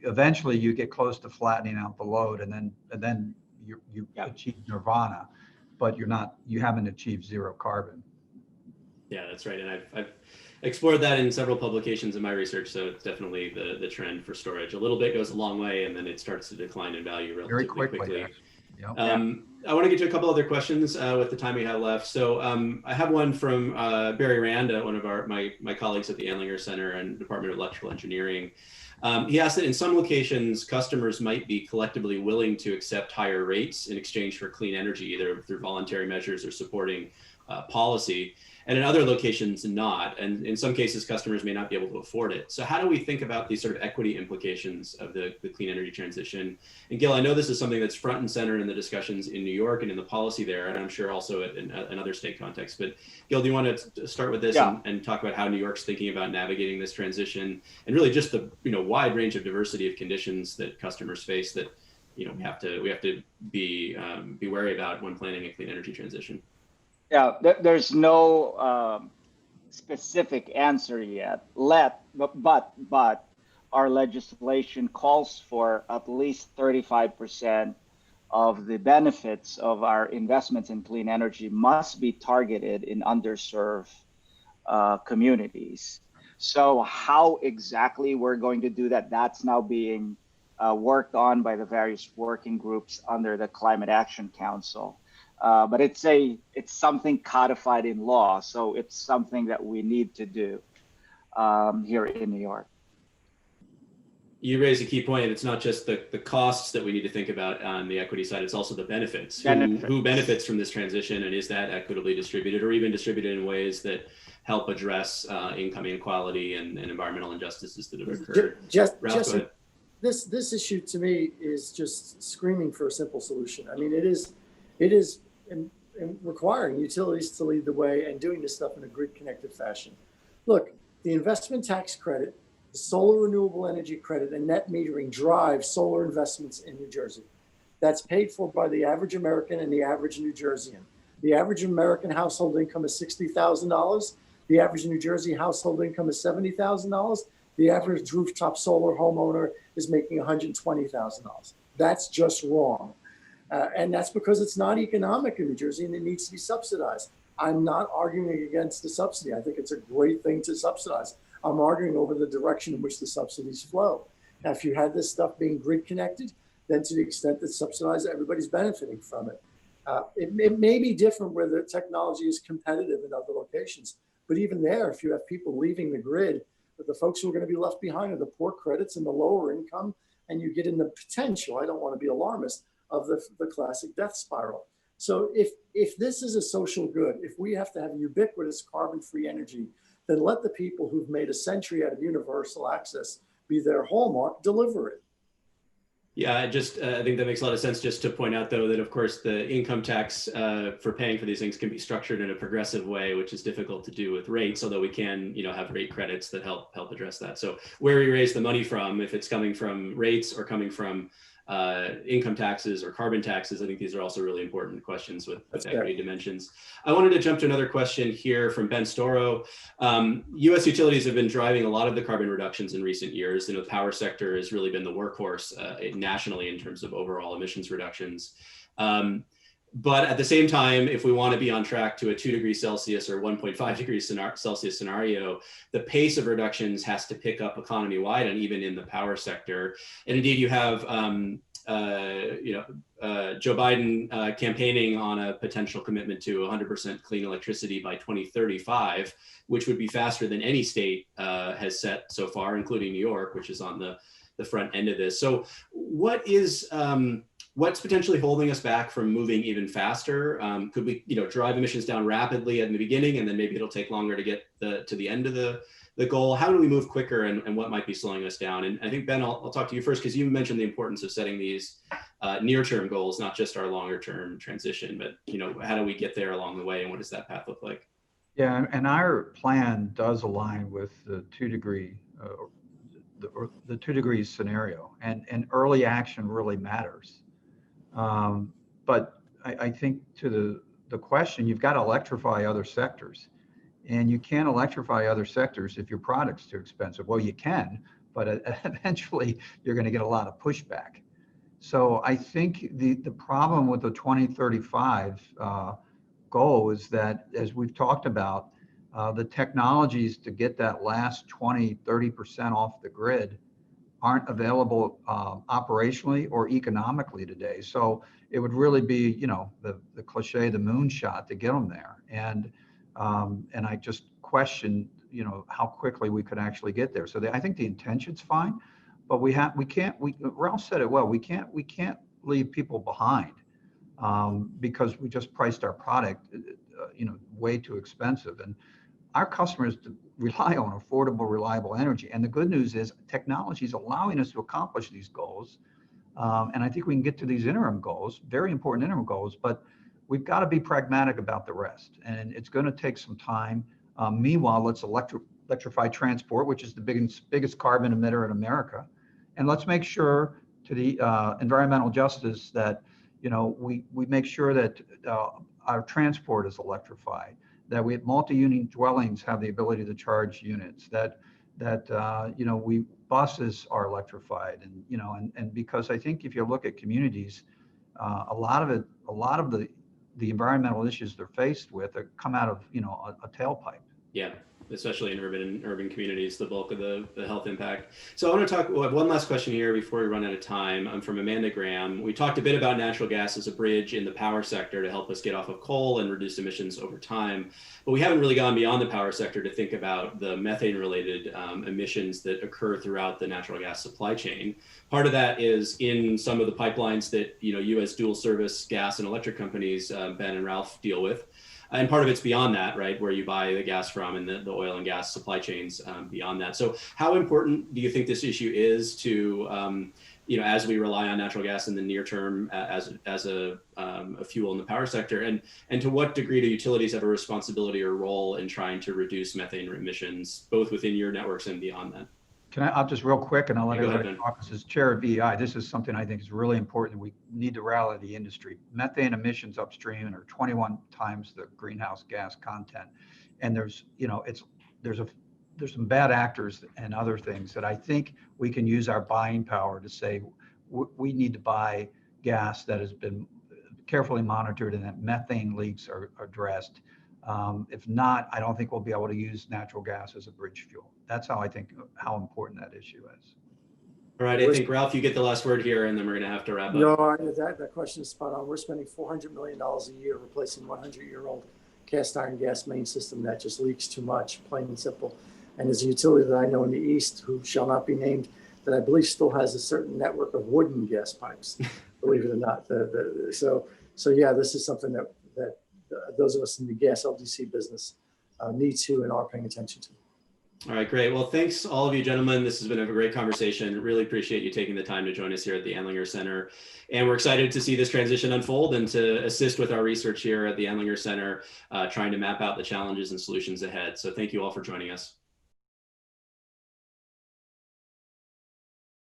eventually you get close to flattening out the load, and then you achieve nirvana, but you haven't achieved zero carbon. Yeah, that's right. And I've explored that in several publications in my research. So it's definitely the trend for storage. A little bit goes a long way, and then it starts to decline in value relatively quickly. Yep. I want to get to a couple other questions with the time we have left. So I have one from Barry Randa, one of my colleagues at the Andlinger Center and Department of Electrical Engineering. He asked that in some locations, customers might be collectively willing to accept higher rates in exchange for clean energy, either through voluntary measures or supporting policy, and in other locations not. And in some cases, customers may not be able to afford it. So how do we think about these sort of equity implications of the clean energy transition? And Gil, I know this is something that's front and center in the discussions in New York and in the policy there, and I'm sure also in other state contexts. But Gil, do you want to start with this and talk about how New York's thinking about navigating this transition and really just the wide range of diversity of conditions that customers face that we have to be wary about when planning a clean energy transition? Yeah, there's no specific answer yet. But our legislation calls for at least 35% of the benefits of our investments in clean energy must be targeted in underserved communities. So how exactly we're going to do that, that's now being worked on by the various working groups under the Climate Action Council. But it's something codified in law, so it's something that we need to do here in New York. You raise a key point. It's not just the costs that we need to think about on the equity side, it's also the benefits. Who benefits from this transition, and is that equitably distributed or even distributed in ways that help address income inequality and environmental injustices that have occurred? Jesse, this issue to me is just screaming for a simple solution. I mean, it is requiring utilities to lead the way and doing this stuff in a grid-connected fashion. Look, the investment tax credit, the solar renewable energy credit, and net metering drive solar investments in New Jersey. That's paid for by the average American and the average New Jerseyan. The average American household income is $60,000. The average New Jersey household income is $70,000. The average rooftop solar homeowner is making $120,000. That's just wrong. And that's because it's not economic in New Jersey and it needs to be subsidized. I'm not arguing against the subsidy. I think it's a great thing to subsidize. I'm arguing over the direction in which the subsidies flow. Now, if you had this stuff being grid connected, then to the extent that subsidized, everybody's benefiting from it. It may be different where the technology is competitive in other locations, but even there, if you have people leaving the grid, the folks who are going to be left behind are the poor credits and the lower income, and you get in the potential, I don't want to be alarmist, of the classic death spiral. So if this is a social good, if we have to have ubiquitous carbon-free energy, then let the people who've made a century out of universal access be their hallmark, deliver it. Yeah, I think that makes a lot of sense. Just to point out, though, that of course the income tax for paying for these things can be structured in a progressive way, which is difficult to do with rates. Although we can, have rate credits that help address that. So where we raise the money from, if it's coming from rates or coming from income taxes or carbon taxes, I think these are also really important questions with equity dimensions. I wanted to jump to another question here from Ben Storo. U.S. utilities have been driving a lot of the carbon reductions in recent years. The power sector has really been the workhorse nationally in terms of overall emissions reductions. But at the same time, if we want to be on track to a 2 degrees Celsius or 1.5 degrees Celsius scenario, the pace of reductions has to pick up economy-wide and even in the power sector. And indeed, you have Joe Biden campaigning on a potential commitment to 100% clean electricity by 2035, which would be faster than any state has set so far, including New York, which is on the front end of this. So what's potentially holding us back from moving even faster? Could we, drive emissions down rapidly in the beginning, and then maybe it'll take longer to get to the end of the goal? How do we move quicker, and what might be slowing us down? And I think, Ben, I'll talk to you first, because you mentioned the importance of setting these near-term goals, not just our longer-term transition, but how do we get there along the way, and what does that path look like? Yeah, and our plan does align with the 2 degree the 2 degrees scenario, and early action really matters. But I think to the question, you've got to electrify other sectors, and you can't electrify other sectors if your product's too expensive. Well, you can, but eventually you're going to get a lot of pushback. So I think the problem with the 2035 goal is that, as we've talked about, the technologies to get that last 20-30% off the grid aren't available operationally or economically today. So it would really be, the cliche, the moonshot to get them there. And I just question, how quickly we could actually get there. So I think the intention's fine, but Ralph said it well. We can't leave people behind because we just priced our product, way too expensive. And our customers rely on affordable, reliable energy. And the good news is technology is allowing us to accomplish these goals. And I think we can get to these interim goals, very important interim goals, but we've got to be pragmatic about the rest. And it's going to take some time. Meanwhile, let's electrify transport, which is the biggest carbon emitter in America. And let's make sure, to the environmental justice, that we make sure that our transport is electrified, that we multi-unit dwellings have the ability to charge units, that buses are electrified, and because I think if you look at communities, a lot of the environmental issues they're faced with come out of, a tailpipe. Yeah, especially in urban communities, the bulk of the health impact. So I want to talk, one last question here before we run out of time. I'm from Amanda Graham. We talked a bit about natural gas as a bridge in the power sector to help us get off of coal and reduce emissions over time. But we haven't really gone beyond the power sector to think about the methane related emissions that occur throughout the natural gas supply chain. Part of that is in some of the pipelines that you as dual service gas and electric companies, Ben and Ralph, deal with. And part of it's beyond that, right, where you buy the gas from and the oil and gas supply chains beyond that. So how important do you think this issue is to, as we rely on natural gas in the near term as a fuel in the power sector? And to what degree do utilities have a responsibility or role in trying to reduce methane emissions, both within your networks and beyond that? I'll just real quick, and I'll let everybody talk. As chair of VEI, this is something I think is really important. We need to rally the industry. Methane emissions upstream are 21 times the greenhouse gas content. And there's some bad actors and other things that I think we can use our buying power to say, we need to buy gas that has been carefully monitored and that methane leaks are addressed. If not, I don't think we'll be able to use natural gas as a bridge fuel. That's how I think how important that issue is. All right, I think Ralph, you get the last word here, and then we're going to have to wrap up. No, that question is spot on. We're spending $400 million a year replacing 100-year-old cast iron gas main system that just leaks too much, plain and simple. And there's a utility that I know in the East, who shall not be named, that I believe still has a certain network of wooden gas pipes, believe it or not. So yeah, this is something that those of us in the gas LDC business need to and are paying attention to. All right, great. Well, thanks all of you gentlemen. This has been a great conversation. Really appreciate you taking the time to join us here at the Andlinger Center. And we're excited to see this transition unfold and to assist with our research here at the Andlinger Center, trying to map out the challenges and solutions ahead. So thank you all for joining us.